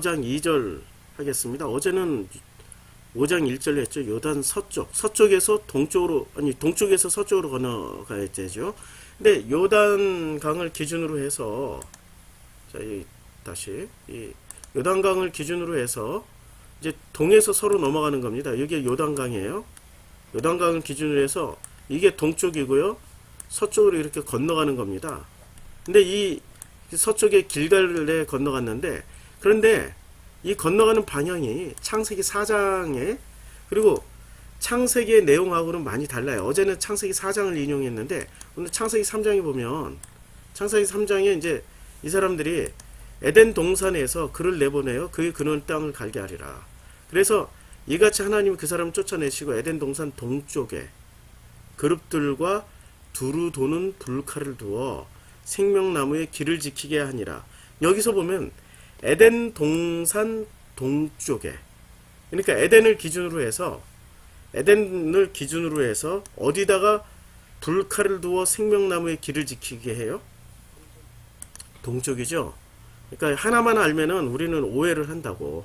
5장 2절 하겠습니다. 어제는 5장 1절 했죠. 요단 서쪽에서 동쪽으로, 아니 동쪽에서 서쪽으로 건너가야 되죠. 근데 요단강을 기준으로 해서, 자, 다시 이 요단강을 기준으로 해서 이제 동에서 서로 넘어가는 겁니다. 이게 요단강이에요. 요단강을 기준으로 해서 이게 동쪽이고요, 서쪽으로 이렇게 건너가는 겁니다. 근데 이 서쪽에 길갈에 건너갔는데, 그런데 이 건너가는 방향이 창세기 4장에, 그리고 창세기의 내용하고는 많이 달라요. 어제는 창세기 4장을 인용했는데 오늘 창세기 3장에 보면, 창세기 3장에 이제 이 사람들이 에덴 동산에서 그를 내보내요. 그의 근원 땅을 갈게 하리라. 그래서 이같이 하나님이 그 사람을 쫓아내시고 에덴 동산 동쪽에 그룹들과 두루 도는 불칼을 두어 생명나무의 길을 지키게 하니라. 여기서 보면 에덴 동산 동쪽에, 그러니까 에덴을 기준으로 해서 어디다가 불칼을 두어 생명나무의 길을 지키게 해요? 동쪽이죠. 그러니까 하나만 알면은 우리는 오해를 한다고,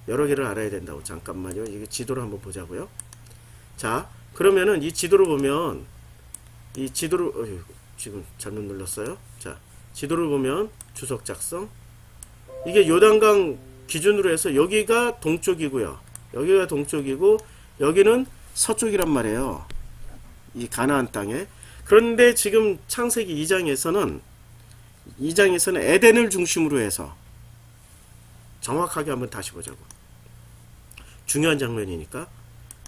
여러 개를 알아야 된다고. 잠깐만요. 이게 지도를 한번 보자고요. 자, 그러면은 이 지도를 보면, 지금 잘못 눌렀어요. 자, 지도를 보면 주석 작성. 이게 요단강 기준으로 해서 여기가 동쪽이고요, 여기가 동쪽이고 여기는 서쪽이란 말이에요, 이 가나안 땅에. 그런데 지금 창세기 2장에서는 에덴을 중심으로 해서, 정확하게 한번 다시 보자고, 중요한 장면이니까.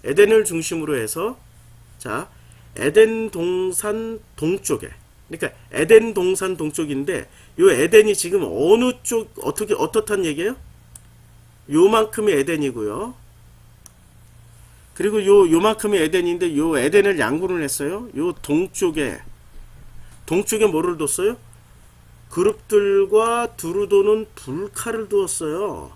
에덴을 중심으로 해서, 자, 에덴 동산 동쪽에, 그러니까 에덴 동산 동쪽인데, 요 에덴이 지금 어느 쪽, 어떻단 얘기예요? 요만큼의 에덴이고요. 그리고 요만큼의 에덴인데, 요 에덴을 양분을 했어요. 요 동쪽에 뭐를 뒀어요? 그룹들과 두루 도는 불칼을 두었어요.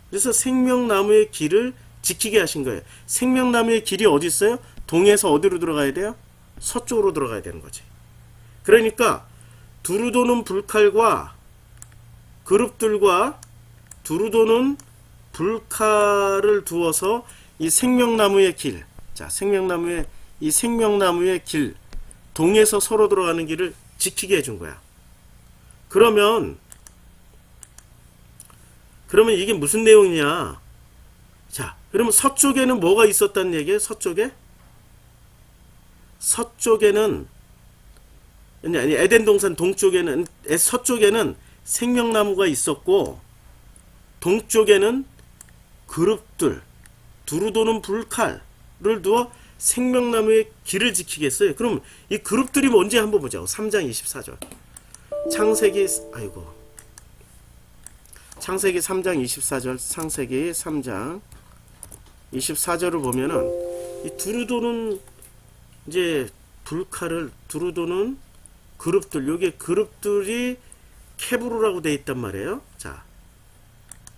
그래서 생명나무의 길을 지키게 하신 거예요. 생명나무의 길이 어디 있어요? 동에서 어디로 들어가야 돼요? 서쪽으로 들어가야 되는 거지. 그러니까 두루 도는 불칼과 그룹들과 두루 도는 불칼을 두어서 이 생명나무의 길, 자, 생명나무의 길, 동에서 서로 들어가는 길을 지키게 해준 거야. 그러면 이게 무슨 내용이냐? 자, 그러면 서쪽에는 뭐가 있었다는 얘기예요? 서쪽에는 아니, 에덴 동산 동쪽에는, 서쪽에는 생명나무가 있었고, 동쪽에는 그룹들, 두루 도는 불칼을 두어 생명나무의 길을 지키겠어요. 그럼 이 그룹들이 뭔지 한번 보자고. 3장 24절. 창세기 3장 24절, 창세기 3장 24절을 보면은, 이 두루 도는 이제 불칼을 두루 도는 그룹들, 요게 그룹들이 케브로라고 되어 있단 말이에요. 자,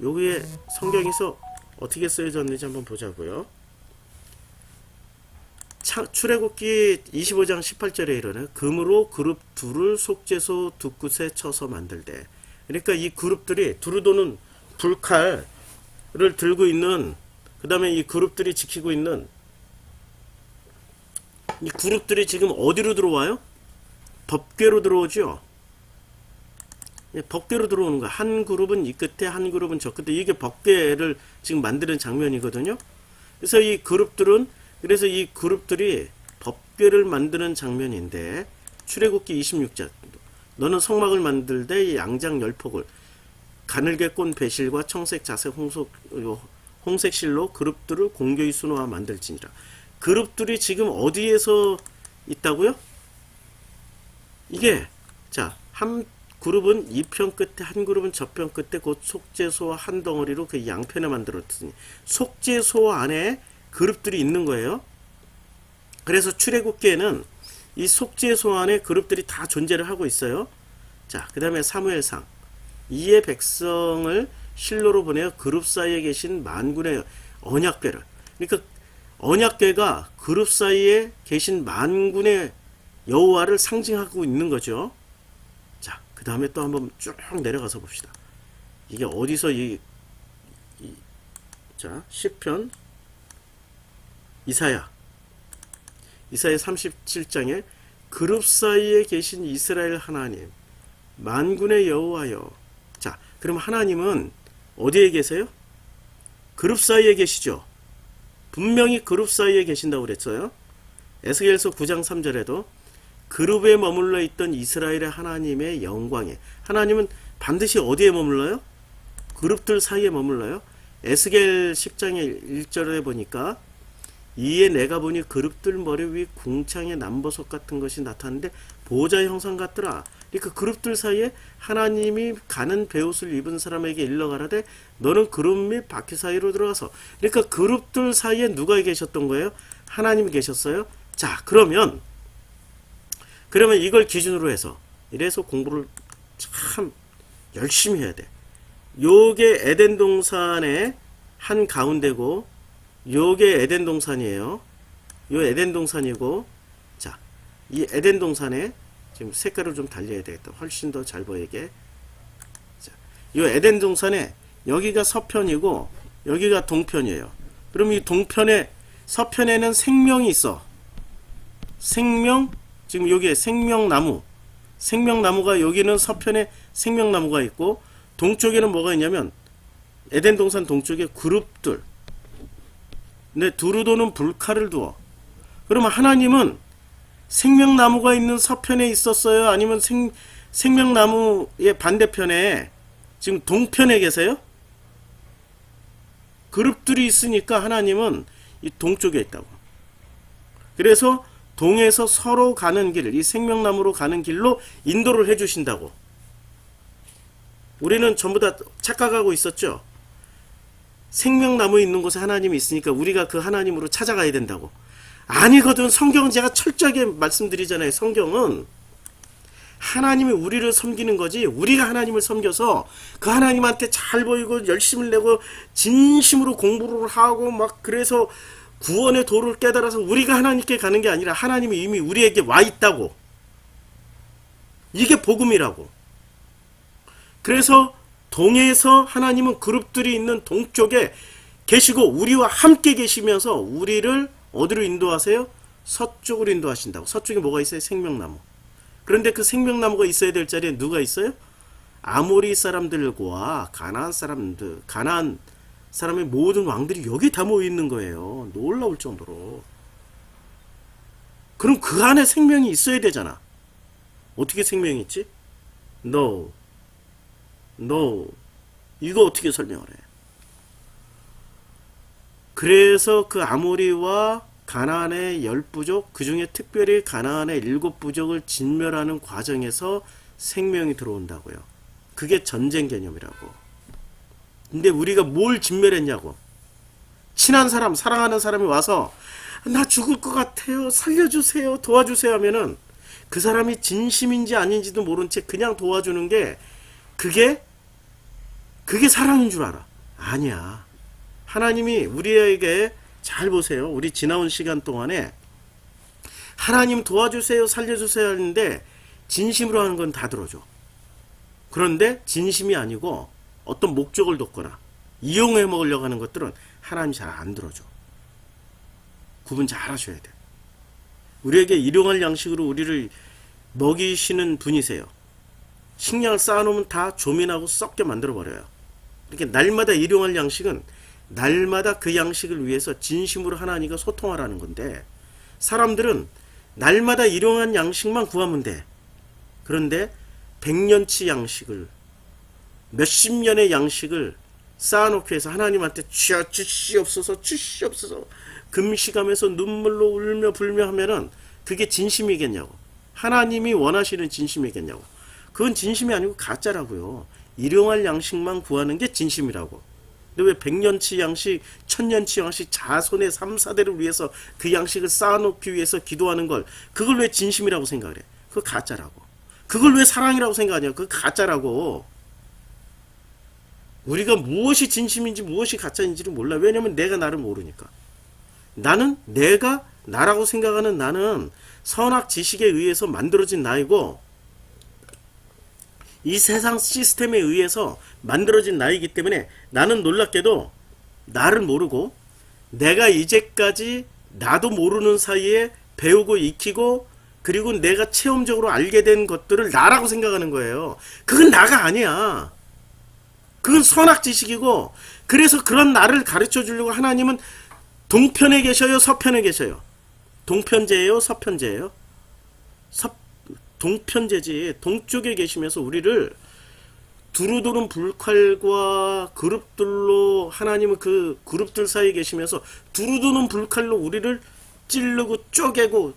요게 성경에서 어떻게 쓰여졌는지 한번 보자고요. 출애굽기 25장 18절에 이르는, 금으로 그룹 둘을 속죄소 두 끝에 쳐서 만들되. 그러니까 이 그룹들이 두루 도는 불칼을 들고 있는, 그 다음에 이 그룹들이 지키고 있는, 이 그룹들이 지금 어디로 들어와요? 법궤로 들어오죠. 법궤로 들어오는 거야. 한 그룹은 이 끝에, 한 그룹은 저 끝에. 이게 법궤를 지금 만드는 장면이거든요. 그래서 이 그룹들이 법궤를 만드는 장면인데, 출애굽기 26장, 너는 성막을 만들되 이 양장 10폭을 가늘게 꼰 배실과 청색 자색 홍색 실로 그룹들을 공교히 수놓아 만들지니라. 그룹들이 지금 어디에서 있다고요? 이게, 자, 한 그룹은 이 편 끝에, 한 그룹은 저 편 끝에, 곧 속죄소와 한 덩어리로 그 양편에 만들었으니, 속죄소 안에 그룹들이 있는 거예요. 그래서 출애굽기에는 이 속죄소 안에 그룹들이 다 존재를 하고 있어요. 자, 그 다음에 사무엘상, 이에 백성을 실로로 보내어 그룹 사이에 계신 만군의 언약궤를, 그러니까 언약궤가 그룹 사이에 계신 만군의 여호와를 상징하고 있는 거죠. 자, 그 다음에 또 한번 쭉 내려가서 봅시다. 이게 어디서 이 자, 시편 이사야 37장에 그룹 사이에 계신 이스라엘 하나님 만군의 여호와여. 자, 그럼 하나님은 어디에 계세요? 그룹 사이에 계시죠. 분명히 그룹 사이에 계신다고 그랬어요. 에스겔서 9장 3절에도 그룹에 머물러 있던 이스라엘의 하나님의 영광에. 하나님은 반드시 어디에 머물러요? 그룹들 사이에 머물러요. 에스겔 10장의 1절에 보니까 이에 내가 보니 그룹들 머리 위 궁창의 남보석 같은 것이 나타났는데 보호자의 형상 같더라. 그러니까 그룹들 사이에 하나님이 가는 베옷을 입은 사람에게 일러 가라되 너는 그룹 및 바퀴 사이로 들어가서. 그러니까 그룹들 사이에 누가 계셨던 거예요? 하나님이 계셨어요. 자, 그러면 이걸 기준으로 해서 이래서 공부를 참 열심히 해야 돼. 요게 에덴 동산의 한 가운데고 요게 에덴 동산이에요. 요 에덴 동산이고, 자, 이 에덴 동산에 지금 색깔을 좀 달려야 되겠다. 훨씬 더 잘 보이게. 자, 요 에덴 동산에 여기가 서편이고 여기가 동편이에요. 그럼 이 동편에 서편에는 생명이 있어. 생명, 지금 여기에 생명나무가 여기는 서편에 생명나무가 있고 동쪽에는 뭐가 있냐면 에덴 동산 동쪽에 그룹들. 네, 두루도는 불칼을 두어. 그러면 하나님은 생명나무가 있는 서편에 있었어요? 아니면 생명나무의 반대편에 지금 동편에 계세요? 그룹들이 있으니까 하나님은 이 동쪽에 있다고. 그래서 동에서 서로 가는 길, 이 생명나무로 가는 길로 인도를 해주신다고. 우리는 전부 다 착각하고 있었죠. 생명나무에 있는 곳에 하나님이 있으니까 우리가 그 하나님으로 찾아가야 된다고. 아니거든. 성경은 제가 철저하게 말씀드리잖아요. 성경은 하나님이 우리를 섬기는 거지 우리가 하나님을 섬겨서 그 하나님한테 잘 보이고 열심을 내고 진심으로 공부를 하고 막 그래서 구원의 도를 깨달아서 우리가 하나님께 가는 게 아니라 하나님이 이미 우리에게 와 있다고. 이게 복음이라고. 그래서 동에서 하나님은 그룹들이 있는 동쪽에 계시고 우리와 함께 계시면서 우리를 어디로 인도하세요? 서쪽으로 인도하신다고. 서쪽에 뭐가 있어요? 생명나무. 그런데 그 생명나무가 있어야 될 자리에 누가 있어요? 아모리 사람들과 가나안 사람의 모든 왕들이 여기 다 모여 있는 거예요. 놀라울 정도로. 그럼 그 안에 생명이 있어야 되잖아. 어떻게 생명이 있지? No. 이거 어떻게 설명을 해? 그래서 그 아모리와 가나안의 10부족, 그 중에 특별히 가나안의 7부족을 진멸하는 과정에서 생명이 들어온다고요. 그게 전쟁 개념이라고. 근데 우리가 뭘 진멸했냐고. 친한 사람, 사랑하는 사람이 와서 나 죽을 것 같아요. 살려주세요. 도와주세요 하면은 그 사람이 진심인지 아닌지도 모른 채 그냥 도와주는 게 그게 사랑인 줄 알아. 아니야. 하나님이 우리에게 잘 보세요. 우리 지나온 시간 동안에 하나님 도와주세요, 살려주세요 하는데 진심으로 하는 건 다 들어줘. 그런데 진심이 아니고 어떤 목적을 뒀거나 이용해 먹으려고 하는 것들은 하나님이 잘 안 들어줘. 구분 잘 하셔야 돼. 우리에게 일용할 양식으로 우리를 먹이시는 분이세요. 식량을 쌓아놓으면 다 조민하고 썩게 만들어버려요. 이렇게 날마다 일용할 양식은 날마다 그 양식을 위해서 진심으로 하나님과 소통하라는 건데 사람들은 날마다 일용한 양식만 구하면 돼. 그런데 100년치 양식을 몇십 년의 양식을 쌓아놓기 위해서 하나님한테 주시옵소서 금식하면서 눈물로 울며 불며 하면은 그게 진심이겠냐고. 하나님이 원하시는 진심이겠냐고. 그건 진심이 아니고 가짜라고요. 일용할 양식만 구하는 게 진심이라고. 근데 왜 100년치 양식, 1000년치 양식 자손의 3, 4대를 위해서 그 양식을 쌓아놓기 위해서 기도하는 걸 그걸 왜 진심이라고 생각을 해? 그거 가짜라고. 그걸 왜 사랑이라고 생각하냐? 그거 가짜라고. 우리가 무엇이 진심인지 무엇이 가짜인지를 몰라. 왜냐면 내가 나를 모르니까. 나는 내가 나라고 생각하는 나는 선악 지식에 의해서 만들어진 나이고 이 세상 시스템에 의해서 만들어진 나이기 때문에 나는 놀랍게도 나를 모르고 내가 이제까지 나도 모르는 사이에 배우고 익히고 그리고 내가 체험적으로 알게 된 것들을 나라고 생각하는 거예요. 그건 나가 아니야. 그건 선악지식이고, 그래서 그런 나를 가르쳐 주려고 하나님은 동편에 계셔요, 서편에 계셔요? 동편제예요, 서편제예요? 동편제지. 동쪽에 계시면서 우리를 두루두른 불칼과 그룹들로, 하나님은 그 그룹들 사이에 계시면서 두루두른 불칼로 우리를 찌르고 쪼개고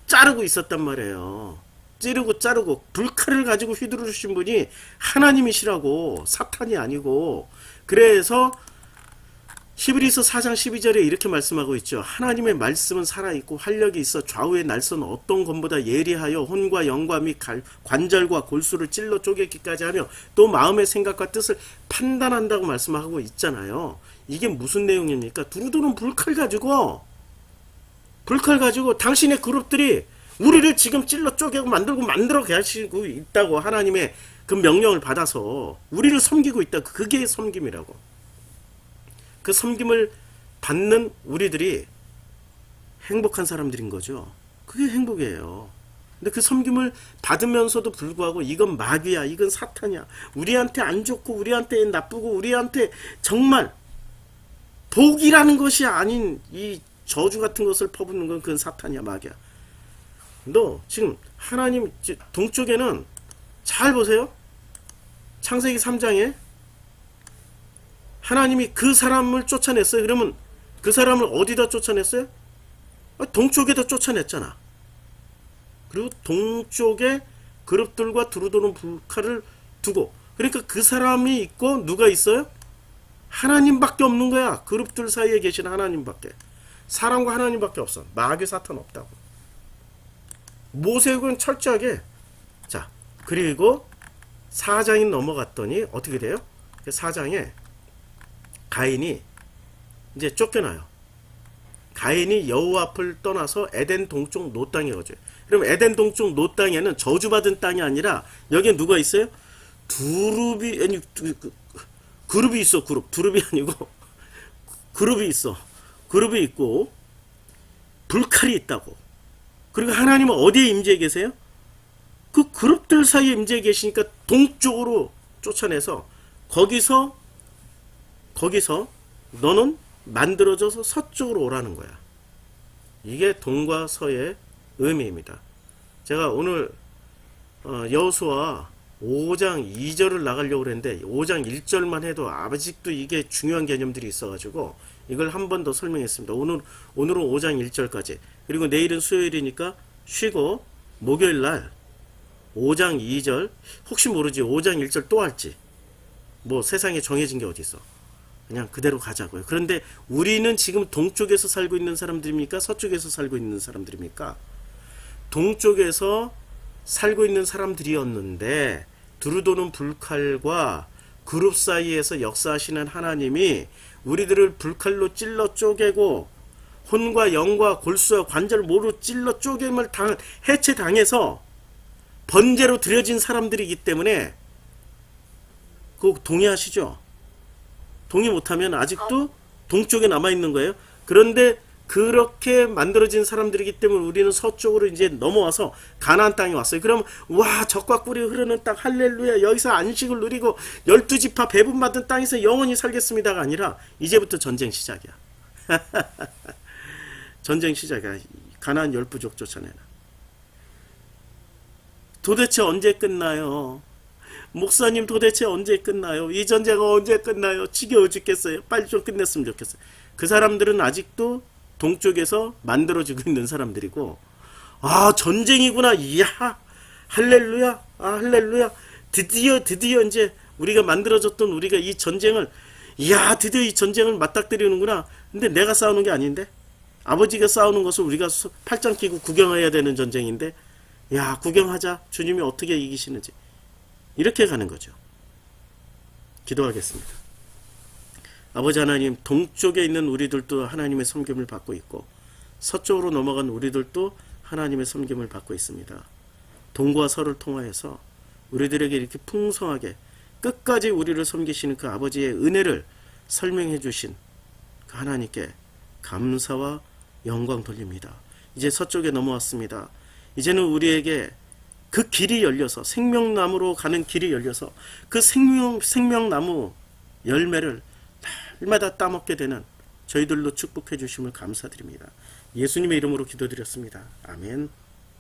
자르고 있었단 말이에요. 찌르고 자르고 불칼을 가지고 휘두르신 분이 하나님이시라고, 사탄이 아니고. 그래서 히브리서 4장 12절에 이렇게 말씀하고 있죠. 하나님의 말씀은 살아있고 활력이 있어 좌우의 날선 어떤 것보다 예리하여 혼과 영과 및 관절과 골수를 찔러 쪼개기까지 하며 또 마음의 생각과 뜻을 판단한다고 말씀하고 있잖아요. 이게 무슨 내용입니까? 두루두른 불칼 가지고 당신의 그룹들이 우리를 지금 찔러 쪼개고 만들어 가시고 있다고. 하나님의 그 명령을 받아서 우리를 섬기고 있다. 그게 섬김이라고. 그 섬김을 받는 우리들이 행복한 사람들인 거죠. 그게 행복이에요. 근데 그 섬김을 받으면서도 불구하고 이건 마귀야, 이건 사탄이야, 우리한테 안 좋고 우리한테 나쁘고 우리한테 정말 복이라는 것이 아닌 이 저주 같은 것을 퍼붓는 건 그건 사탄이야, 마귀야. 너 지금 하나님 동쪽에는 잘 보세요. 창세기 3장에 하나님이 그 사람을 쫓아냈어요. 그러면 그 사람을 어디다 쫓아냈어요? 동쪽에다 쫓아냈잖아. 그리고 동쪽에 그룹들과 두루두른 불칼을 두고, 그러니까 그 사람이 있고 누가 있어요? 하나님밖에 없는 거야. 그룹들 사이에 계신 하나님밖에. 사람과 하나님밖에 없어. 마귀 사탄 없다고. 모세국은 철저하게. 자, 그리고 4장이 넘어갔더니 어떻게 돼요? 4장에 가인이 이제 쫓겨나요. 가인이 여호와 앞을 떠나서 에덴 동쪽 노 땅에 거줘요. 그럼 에덴 동쪽 노 땅에는 저주받은 땅이 아니라 여기에 누가 있어요? 두룹이, 아니 그룹이 있어. 두룹이 아니고 그룹이 있어. 그룹이 있고 불칼이 있다고. 그리고 하나님은 어디에 임재해 계세요? 그 그룹들 사이에 임재해 계시니까 동쪽으로 쫓아내서 거기서 너는 만들어져서 서쪽으로 오라는 거야. 이게 동과 서의 의미입니다. 제가 오늘 여호수아 5장 2절을 나가려고 했는데 5장 1절만 해도 아직도 이게 중요한 개념들이 있어가지고 이걸 한 번 더 설명했습니다. 오늘은 5장 1절까지. 그리고 내일은 수요일이니까 쉬고 목요일날 5장 2절, 혹시 모르지 5장 1절 또 할지, 뭐 세상에 정해진 게 어디 있어. 그냥 그대로 가자고요. 그런데 우리는 지금 동쪽에서 살고 있는 사람들입니까? 서쪽에서 살고 있는 사람들입니까? 동쪽에서 살고 있는 사람들이었는데 두루도는 불칼과 그룹 사이에서 역사하시는 하나님이 우리들을 불칼로 찔러 쪼개고 혼과 영과 골수와 관절 모두 찔러 쪼개임을 해체당해서 번제로 드려진 사람들이기 때문에 그거 동의하시죠? 동의 못하면 아직도 동쪽에 남아있는 거예요. 그런데 그렇게 만들어진 사람들이기 때문에 우리는 서쪽으로 이제 넘어와서 가나안 땅에 왔어요. 그럼 와, 젖과 꿀이 흐르는 땅, 할렐루야, 여기서 안식을 누리고 12지파 배분받은 땅에서 영원히 살겠습니다가 아니라 이제부터 전쟁 시작이야. 전쟁 시작이야. 가나안 10부족 쫓아내나. 도대체 언제 끝나요? 목사님, 도대체 언제 끝나요? 이 전쟁은 언제 끝나요? 지겨워 죽겠어요. 빨리 좀 끝냈으면 좋겠어요. 그 사람들은 아직도 동쪽에서 만들어지고 있는 사람들이고, 아, 전쟁이구나. 이야, 할렐루야, 아, 할렐루야. 드디어 이제 우리가 만들어졌던 우리가 이 전쟁을, 이야, 드디어 이 전쟁을 맞닥뜨리는구나. 근데 내가 싸우는 게 아닌데? 아버지가 싸우는 것을 우리가 팔짱 끼고 구경해야 되는 전쟁인데, 야, 구경하자. 주님이 어떻게 이기시는지. 이렇게 가는 거죠. 기도하겠습니다. 아버지 하나님, 동쪽에 있는 우리들도 하나님의 섬김을 받고 있고 서쪽으로 넘어간 우리들도 하나님의 섬김을 받고 있습니다. 동과 서를 통하여서 우리들에게 이렇게 풍성하게 끝까지 우리를 섬기시는 그 아버지의 은혜를 설명해 주신 그 하나님께 감사와 영광 돌립니다. 이제 서쪽에 넘어왔습니다. 이제는 우리에게 그 길이 열려서 생명나무로 가는 길이 열려서 그 생명나무 열매를 날마다 따먹게 되는 저희들로 축복해 주심을 감사드립니다. 예수님의 이름으로 기도드렸습니다. 아멘.